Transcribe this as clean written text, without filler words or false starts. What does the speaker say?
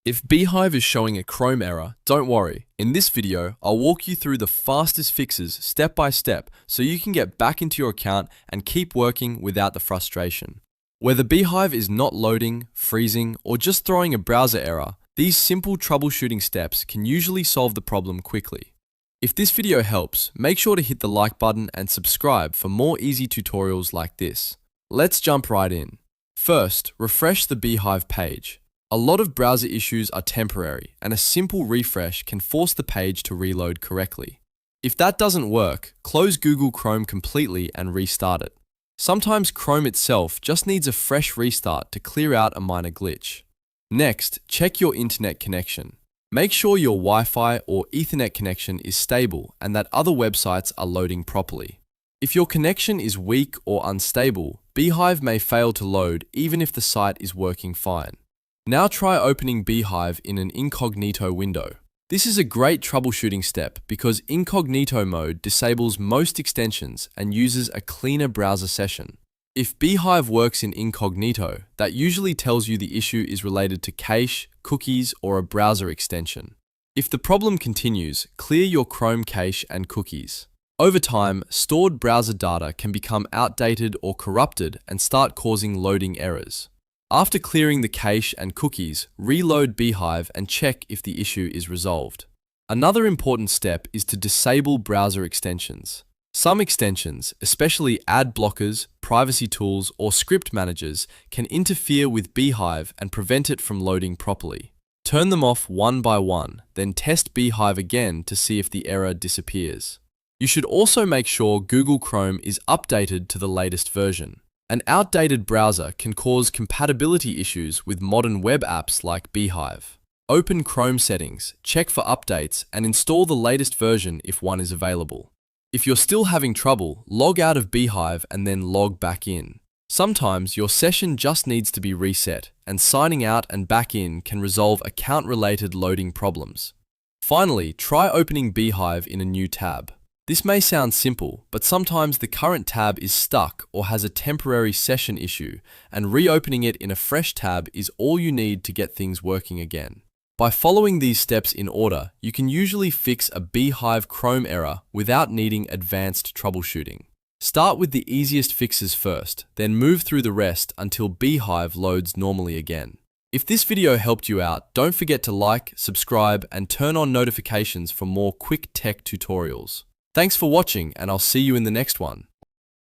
If Beehiiv is showing a Chrome error, don't worry. In this video, I'll walk you through the fastest fixes step by step so you can get back into your account and keep working without the frustration. Whether Beehiiv is not loading, freezing, or just throwing a browser error, these simple troubleshooting steps can usually solve the problem quickly. If this video helps, make sure to hit the like button and subscribe for more easy tutorials like this. Let's jump right in. First, refresh the Beehiiv page. A lot of browser issues are temporary, and a simple refresh can force the page to reload correctly. If that doesn't work, close Google Chrome completely and restart it. Sometimes Chrome itself just needs a fresh restart to clear out a minor glitch. Next, check your internet connection. Make sure your Wi-Fi or Ethernet connection is stable and that other websites are loading properly. If your connection is weak or unstable, Beehiiv may fail to load even if the site is working fine. Now try opening Beehiiv in an Incognito window. This is a great troubleshooting step because Incognito mode disables most extensions and uses a cleaner browser session. If Beehiiv works in Incognito, that usually tells you the issue is related to cache, cookies, or a browser extension. If the problem continues, clear your Chrome cache and cookies. Over time, stored browser data can become outdated or corrupted and start causing loading errors. After clearing the cache and cookies, reload Beehiiv and check if the issue is resolved. Another important step is to disable browser extensions. Some extensions, especially ad blockers, privacy tools, or script managers, can interfere with Beehiiv and prevent it from loading properly. Turn them off one by one, then test Beehiiv again to see if the error disappears. You should also make sure Google Chrome is updated to the latest version. An outdated browser can cause compatibility issues with modern web apps like Beehiiv. Open Chrome settings, check for updates, and install the latest version if one is available. If you're still having trouble, log out of Beehiiv and then log back in. Sometimes your session just needs to be reset, and signing out and back in can resolve account-related loading problems. Finally, try opening Beehiiv in a new tab. This may sound simple, but sometimes the current tab is stuck or has a temporary session issue, and reopening it in a fresh tab is all you need to get things working again. By following these steps in order, you can usually fix a Beehiiv Chrome error without needing advanced troubleshooting. Start with the easiest fixes first, then move through the rest until Beehiiv loads normally again. If this video helped you out, don't forget to like, subscribe, and turn on notifications for more quick tech tutorials. Thanks for watching, and I'll see you in the next one.